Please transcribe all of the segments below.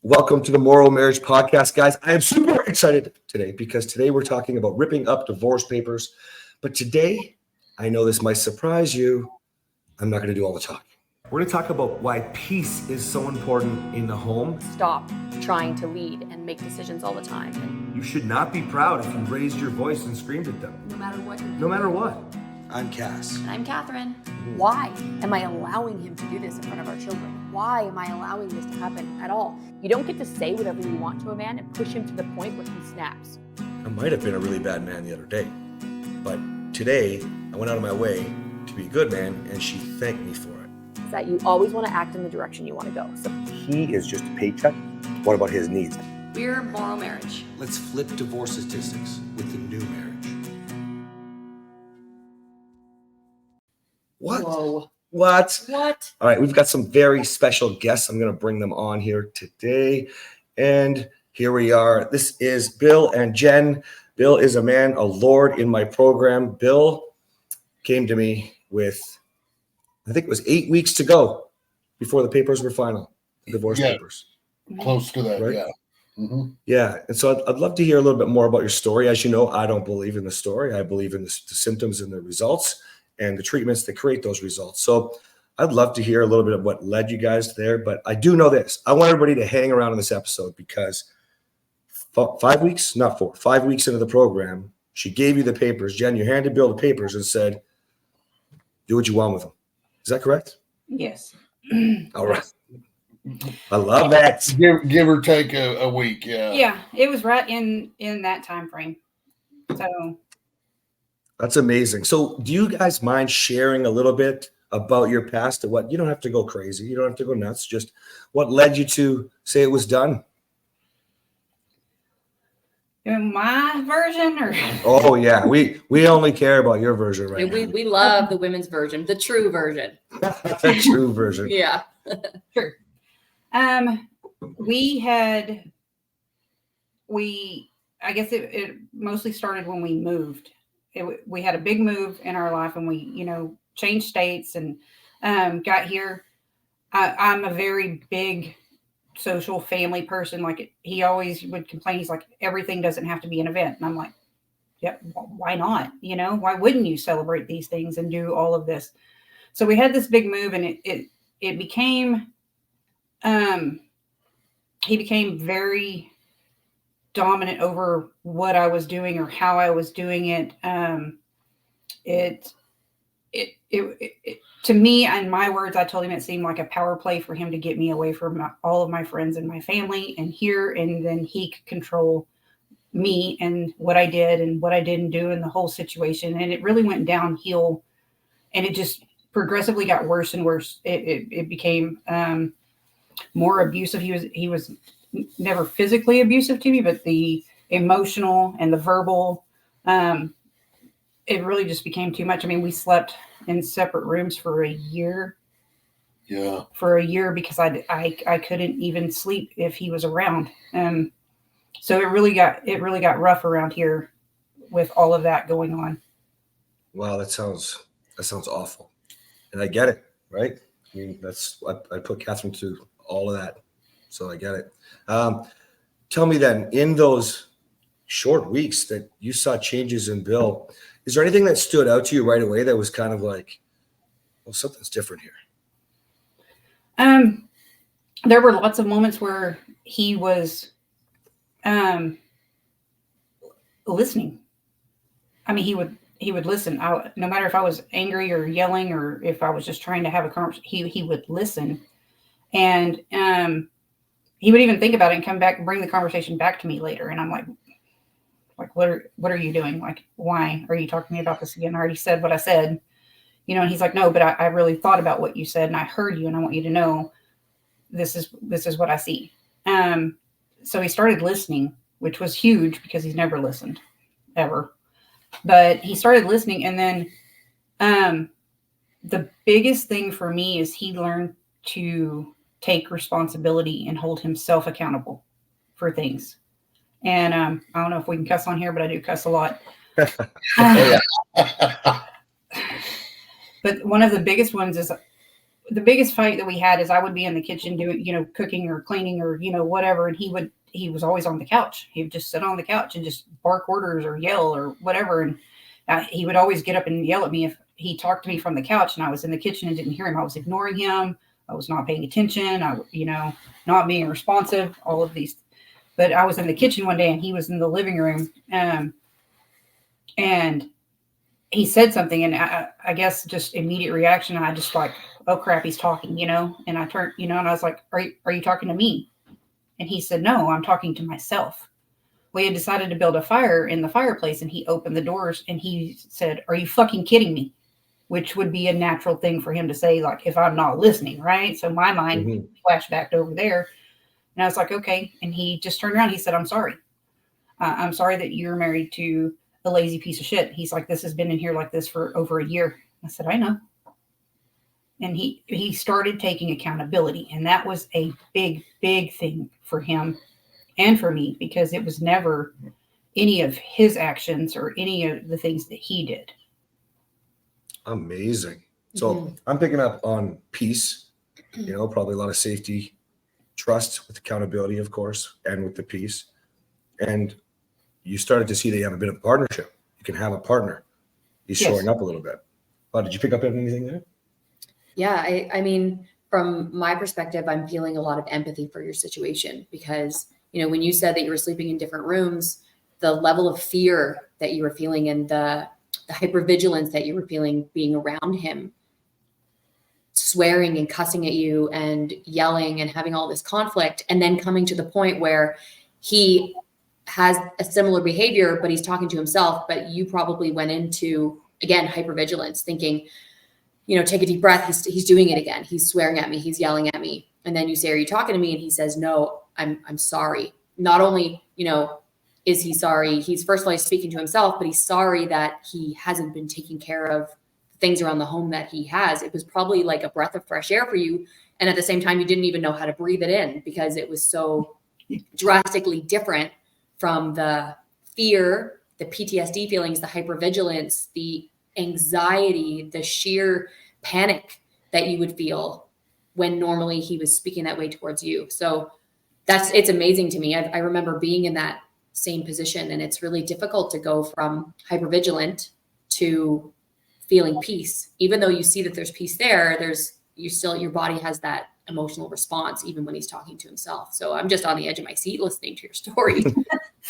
Welcome to the MorrowMarriage podcast, guys. I am super excited today because today we're talking about ripping up divorce papers. But today, I know this might surprise you, I'm not going to do all the talking. We're going to talk about why peace is so important in the home. Stop trying to lead and make decisions all the time. You should not be proud if you raised your voice and screamed at them. No matter what. No matter what. I'm Cass. And I'm Kathryn. Why am I allowing him to do this in front of our children? Why am I allowing this to happen at all? You don't get to say whatever you want to a man and push him to the point where he snaps. I might have been a really bad man the other day, but today I went out of my way to be a good man, and she thanked me for it. Is that you always want to act in the direction you want to go. So He is just a paycheck. What about his needs? we're MorrowMarriage. Let's flip divorce statistics with the new marriage. What? Whoa. What? What? All right, we've got some very special guests. I'm going to bring them on here today. And here we are. This is Bill and Jen. Bill is a man, a lord in my program. Bill came to me with, I think it was 8 weeks to go before the papers were final, the divorce papers. Close to that, Right? yeah. Mm-hmm. Yeah. And so I'd love to hear a little bit more about your story. As you know, I don't believe in the story. I believe in the symptoms and the results and the treatments that create those results. So I'd love to hear a little bit of what led you guys there. But I do know this. I want everybody to hang around in this episode because 5 weeks, not 4, 5 weeks into the program, she gave you the papers. Jen, you handed Bill the papers and said, do what you want with them. Is that correct? Yes. All right. I love that. Give or take a week, yeah. Yeah, it was right in that time frame. So That's amazing. So do you guys mind sharing a little bit about your past? What, you don't have to go crazy. You don't have to go nuts. Just what led you to say it was done? in my version, or Oh yeah. We only care about your version right We love the women's version, the true version. now. The true version. Yeah. sure. I guess it mostly started when we moved. We had a big move in our life, and we, changed states and got here. I'm a very big social family person. Like, he always would complain. He's like, everything doesn't have to be an event. And I'm like, yeah, why not? Why wouldn't you celebrate these things and do all of this? So we had this big move, and it became, he became very dominant over what I was doing or how I was doing it. It to me, in my words, I told him it seemed like a power play for him to get me away from all of my friends and my family and here, and then he could control me and what I did and what I didn't do in the whole situation. And it really went downhill, and it just progressively got worse and worse. It became more abusive. He was never physically abusive to me, but the emotional and the verbal, it really just became too much. I mean, we slept in separate rooms for a year. Yeah. For a year because I couldn't even sleep if he was around. So it really got rough around here with all of that going on. Wow, that sounds awful. And I get it, right? I mean, I put Kathryn to all of that. So I get it. Tell me then, in those short weeks that you saw changes in Bill, is there anything that stood out to you right away that was kind of like, well, something's different here? There were lots of moments where he was listening. I mean, he would listen. No matter if I was angry or yelling or if I was just trying to have a conversation, he would listen. And he would even think about it and come back and bring the conversation back to me later. And I'm like, what are you doing? Like, why are you talking to me about this again? I already said what I said, and he's like, no, but I really thought about what you said and I heard you and I want you to know this is what I see. So he started listening, which was huge because he's never listened ever, but he started listening. And then the biggest thing for me is he learned to take responsibility and hold himself accountable for things. And I don't know if we can cuss on here, but I do cuss a lot. But one of the biggest ones is the biggest fight that we had is I would be in the kitchen doing, cooking or cleaning or, whatever. And he was always on the couch. He would just sit on the couch and just bark orders or yell or whatever. And he would always get up and yell at me if he talked to me from the couch and I was in the kitchen and didn't hear him. I was ignoring him. I was not paying attention. Not being responsive, all of these. But I was in the kitchen one day and he was in the living room. And he said something, and I guess just immediate reaction. I just like, oh crap, he's talking, and I turned, and I was like, are you talking to me? And he said, no, I'm talking to myself. We had decided to build a fire in the fireplace, and he opened the doors and he said, are you fucking kidding me? Which would be a natural thing for him to say, like, if I'm not listening. Right. So my mind flashed back over there and I was like, okay. And he just turned around. He said, I'm sorry. I'm sorry that you're married to a lazy piece of shit. He's like, this has been in here like this for over a year. I said, I know. And he started taking accountability. And that was a big, big thing for him and for me, because it was never any of his actions or any of the things that he did. Amazing. So I'm picking up on peace, probably a lot of safety, trust with accountability, of course, and with the peace. And you started to see that you have a bit of a partnership. You can have a partner. He's showing up a little bit. Did you pick up anything there? Yeah. I mean, from my perspective, I'm feeling a lot of empathy for your situation because, when you said that you were sleeping in different rooms, the level of fear that you were feeling and the hypervigilance that you were feeling being around him, swearing and cussing at you and yelling and having all this conflict, and then coming to the point where he has a similar behavior, but he's talking to himself, but you probably went into, again, hypervigilance, thinking, take a deep breath. He's doing it again. He's swearing at me. He's yelling at me. And then you say, are you talking to me? And he says, no, I'm sorry. Not only, is he sorry? He's first of all, he's speaking to himself, but he's sorry that he hasn't been taking care of things around the home that he has. It was probably like a breath of fresh air for you. And at the same time, you didn't even know how to breathe it in because it was so drastically different from the fear, the PTSD feelings, the hypervigilance, the anxiety, the sheer panic that you would feel when normally he was speaking that way towards you. So it's amazing to me. I remember being in that same position, and it's really difficult to go from hypervigilant to feeling peace. Even though you see that there's peace there, your body has that emotional response, even when he's talking to himself. So I'm just on the edge of my seat listening to your story.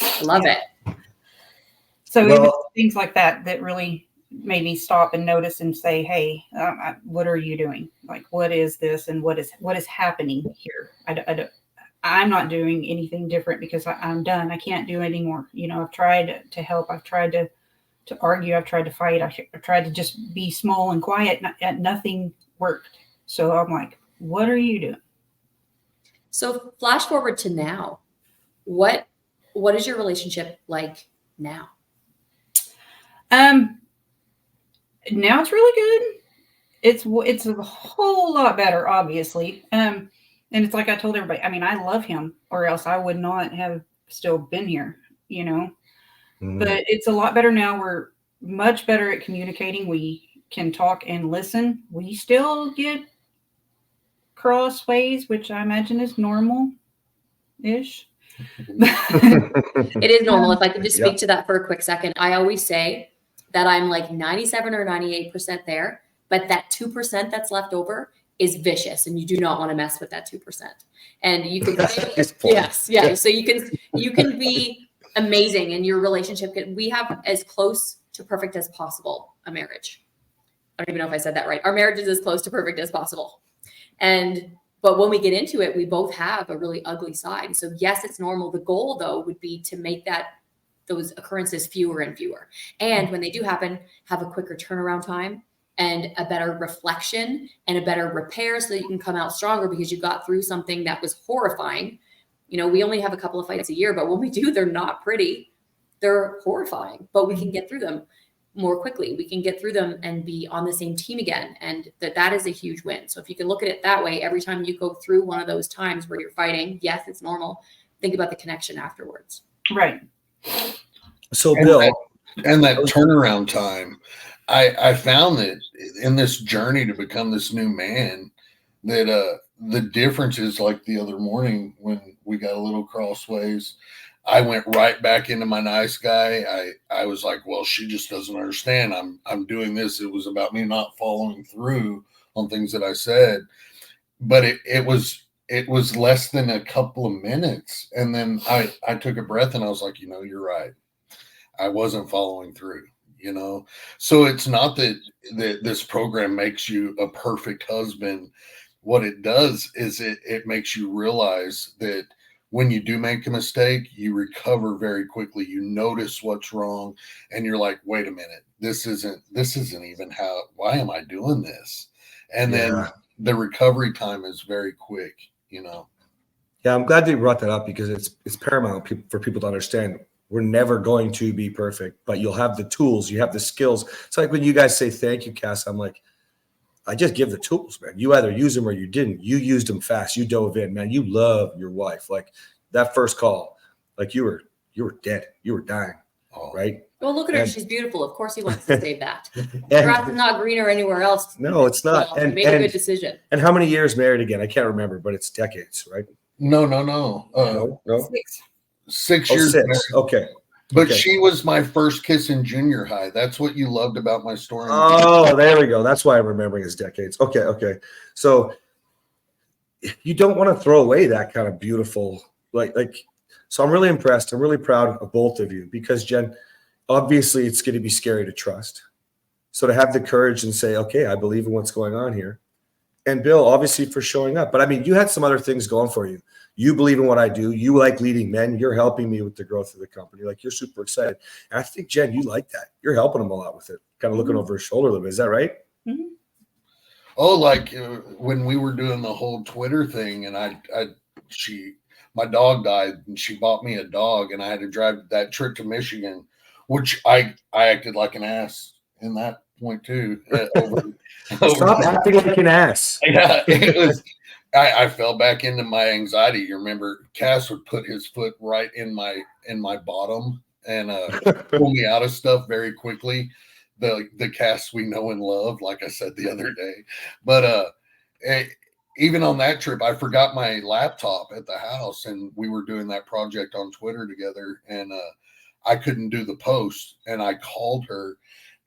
I love it. So it was things like that really made me stop and notice and say, hey, what are you doing? Like, what is this? And what is happening here? I'm not doing anything different because I'm done. I can't do anymore. I've tried to help. I've tried to argue. I've tried to fight. I've tried to just be small and quiet. Nothing worked. So I'm like, what are you doing? So flash forward to now. What is your relationship like now? Now it's really good. It's a whole lot better, obviously. And it's like I told everybody, I mean, I love him or else I would not have still been here, but it's a lot better now. We're much better at communicating. We can talk and listen. We still get crossways, which I imagine is normal-ish. It is normal. If I could just speak to that for a quick second, I always say that I'm like 97 or 98% there, but that 2% that's left over is vicious, and you do not want to mess with that 2%. And you can yes. So you can be amazing in your relationship. We have as close to perfect as possible a marriage. I don't even know if I said that right. Our marriage is as close to perfect as possible. But when we get into it, we both have a really ugly side. So yes, it's normal. The goal though would be to make those occurrences fewer and fewer. And when they do happen, have a quicker turnaround time and a better reflection and a better repair so that you can come out stronger because you got through something that was horrifying. We only have a couple of fights a year, but when we do, they're not pretty. They're horrifying, but we can get through them more quickly. We can get through them and be on the same team again. And that is a huge win. So if you can look at it that way, every time you go through one of those times where you're fighting, yes, it's normal. Think about the connection afterwards. Right. So Bill, and that turnaround time, I found that in this journey to become this new man, that the difference is, like the other morning when we got a little crossways, I went right back into my nice guy. I was like, well, she just doesn't understand. I'm doing this. It was about me not following through on things that I said, but it was less than a couple of minutes. And then I took a breath and I was like, you're right. I wasn't following through, So it's not that this program makes you a perfect husband. What it does is it makes you realize that when you do make a mistake, you recover very quickly. You notice what's wrong and you're like, wait a minute, this isn't even why am I doing this? And then the recovery time is very quick, Yeah, I'm glad that you brought that up, because it's paramount for people to understand we're never going to be perfect, but you'll have the tools, you have the skills. It's like when you guys say thank you, Cass, I'm like, I just give the tools, man. You either use them or you didn't. You used them fast. You dove in, man. You love your wife. Like that first call, like you were dead. You were dying, right? Well, look at her. She's beautiful. Of course he wants to save that. Grass is not greener anywhere else. No, it's not. Well, and made a good decision. And how many years married again? I can't remember, but it's decades, right? No. No. 6 Oh, years. 6. Okay. But she was my first kiss in junior high. That's what you loved about my story. Oh, there we go. That's why I'm remembering his decades. Okay. So you don't want to throw away that kind of beautiful, so I'm really impressed. I'm really proud of both of you, because Jen, obviously it's going to be scary to trust. So to have the courage and say, okay, I believe in what's going on here. And Bill, obviously, for showing up. But I mean, you had some other things going for you. You believe in what I do. You like leading men. You're helping me with the growth of the company. Like, you're super excited. And I think, Jen, you like that. You're helping them a lot with it. Kind of looking over his shoulder a little bit. Is that right? Mm-hmm. Oh, like when we were doing the whole Twitter thing, and my dog died, and she bought me a dog, and I had to drive that trip to Michigan, which I acted like an ass in that point too. Stop acting like an ass. Yeah, it was. I fell back into my anxiety. You remember, Cass would put his foot right in my bottom and pull me out of stuff very quickly. The Cass we know and love, like I said the other day. But even on that trip, I forgot my laptop at the house, and we were doing that project on Twitter together, and I couldn't do the post, and I called her.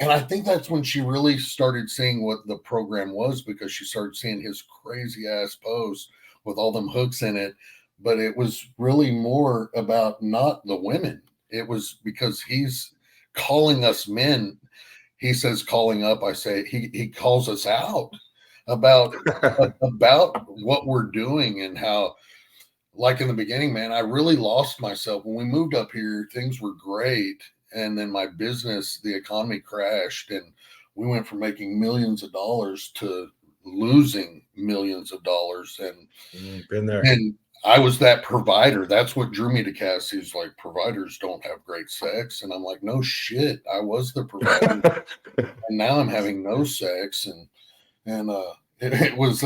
And I think that's when she really started seeing what the program was, because she started seeing his crazy ass posts with all them hooks in it. But it was really more about not the women. It was because he's calling us men. He says calling up. I say he calls us out about what we're doing, and how, like in the beginning, man, I really lost myself. When we moved up here, things were great. And then my business, the economy crashed, and we went from making millions of dollars to losing millions of dollars. And been there. And I was that provider. That's what drew me to Cass. He's like, providers don't have great sex. And I'm like, no shit. I was the provider. And now I'm having no sex. And it was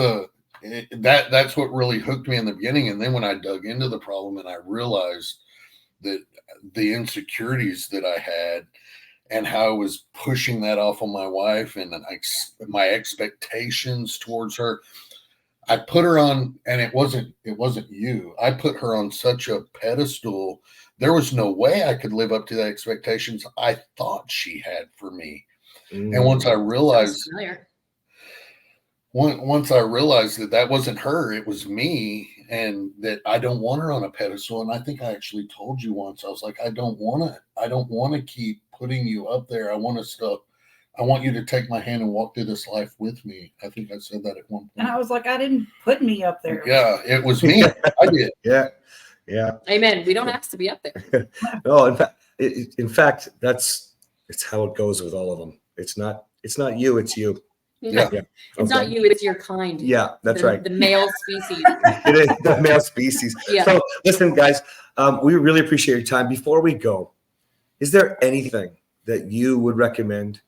that's what really hooked me in the beginning. And then when I dug into the problem and I realized that the insecurities that I had and how I was pushing that off on my wife, and my expectations towards her, I put her on, and it wasn't you. I put her on such a pedestal. There was no way I could live up to the expectations I thought she had for me. And once I realized that wasn't her, it was me, and that I don't want her on a pedestal. And I think I actually told you once, I was like, I don't want to keep putting you up there. I want you to take my hand and walk through this life with me. I think I said that at one point. And I was like, I didn't put me up there. Yeah, it was me. I did. Yeah. Amen. We don't ask to be up there. No, in fact, it's how it goes with all of them. It's not you, it's you. Yeah. It's not you, it's your kind. Yeah, that's right. The male species. It is the male species. Yeah. So listen, guys, we really appreciate your time. Before we go, is there anything that you would recommend,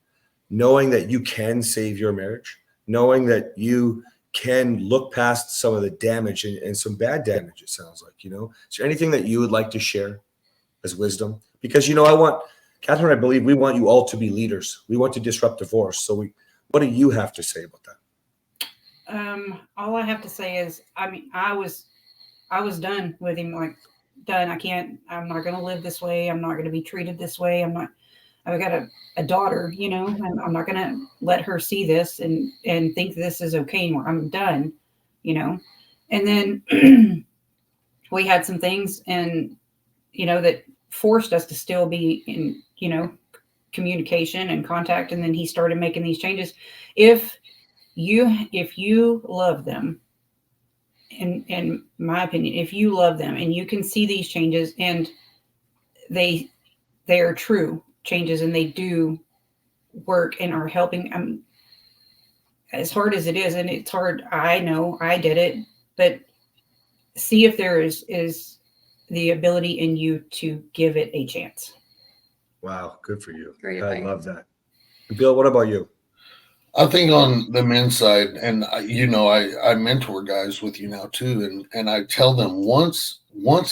knowing that you can save your marriage, knowing that you can look past some of the damage and some bad damage, it sounds like, is there anything that you would like to share as wisdom? Because, Kathryn, I believe we want you all to be leaders. We want to disrupt divorce. So what do you have to say about All I have to say is, I mean, I was done with him. Like, done. I'm not going to live this way. I'm not going to be treated this way. I've got a daughter, you know, I'm not going to let her see this and think this is okay anymore. I'm done, you know? And then we had some things and, you know, that forced us to still be in, you know, communication and contact. And then he started making these changes. If you love them, in my opinion, if you love them and you can see these changes and they are true changes and they do work and are helping, as hard as it is, and it's hard, I know I did it, but see if there is the ability in you to give it a chance. Wow, good for you. Great I advice. love that. Bill, what about you? I think on the men's side, and you know, I mentor guys with you now too, and I tell them once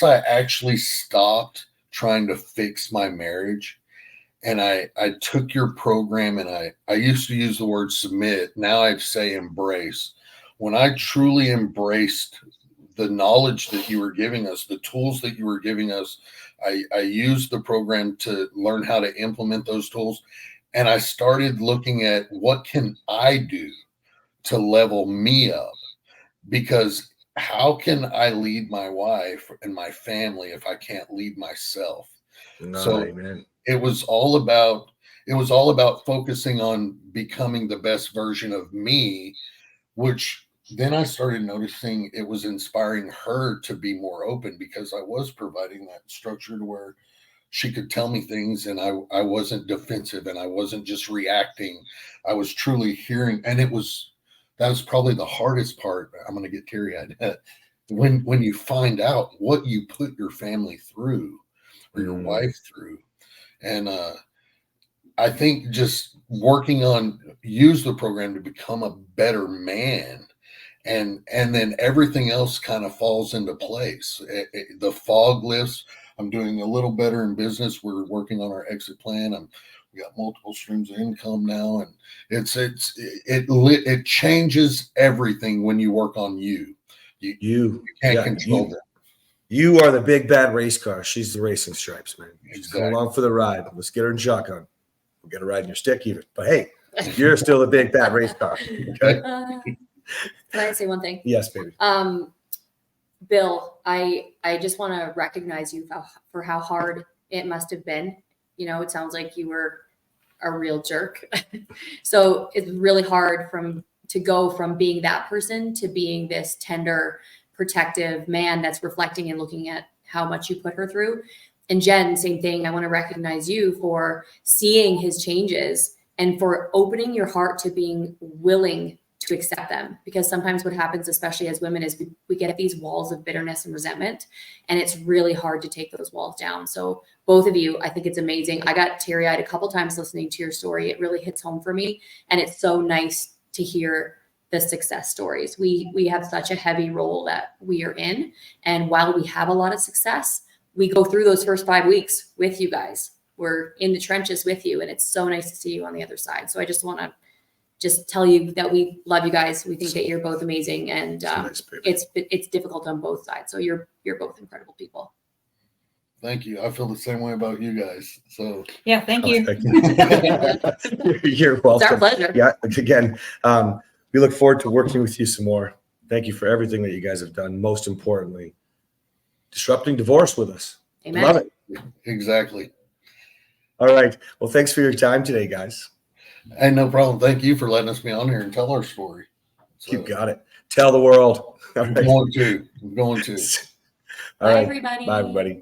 I actually stopped trying to fix my marriage, and I took your program, and I used to use the word submit, now I'd say embrace. When I truly embraced the knowledge that you were giving us, the tools that you were giving us, I used the program to learn how to implement those tools. And I started looking at what can I do to level me up, because how can I lead my wife and my family if I can't lead myself? So Amen. it was all about focusing on becoming the best version of me, which then I started noticing it was inspiring her to be more open, because I was providing that structure to where she could tell me things and I wasn't defensive and I wasn't just reacting. I was truly hearing. And that was probably the hardest part. I'm going to get teary-eyed. When you find out what you put your family through or your wife through. And I think just working on, use the program to become a better man. And then everything else kind of falls into place. The fog lifts. I'm doing a little better in business. We're working on our exit plan. We got multiple streams of income now, and it changes everything when you work on you. You can't control that. You are the big bad race car. She's the racing stripes, man. She's Exactly. going along for the ride. Let's get her in shotgun. We'll get her riding your stick even. But hey, you're still the big bad race car. Okay. Can I say one thing? Yes, baby. Bill, I just want to recognize you for how hard it must have been. You know, it sounds like you were a real jerk. So it's really hard to go from being that person to being this tender, protective man that's reflecting and looking at how much you put her through. And Jen, same thing. I want to recognize you for seeing his changes and for opening your heart to being willing to accept them, because sometimes what happens, especially as women, is we get these walls of bitterness and resentment, and it's really hard to take those walls down. So both of you, I think it's amazing. I got teary-eyed a couple times listening to your story. It really hits home for me, and it's so nice to hear the success stories. We have such a heavy role that we are in, and while we have a lot of success, we go through those first 5 weeks with you guys. We're in the trenches with you, and it's so nice to see you on the other side. So I just want to tell you that we love you guys. We think that you're both amazing, and it's difficult on both sides. So you're both incredible people. Thank you. I feel the same way about you guys. So yeah, thank you. You're welcome. It's our pleasure. Yeah. Again, we look forward to working with you some more. Thank you for everything that you guys have done. Most importantly, disrupting divorce with us. Amen. Love it. exactly. All right. Well, thanks for your time today, guys. Hey, no problem. Thank you for letting us be on here and tell our story. So, You got it. Tell the world. All I'm right. going to. All Bye, right. everybody. Bye, everybody.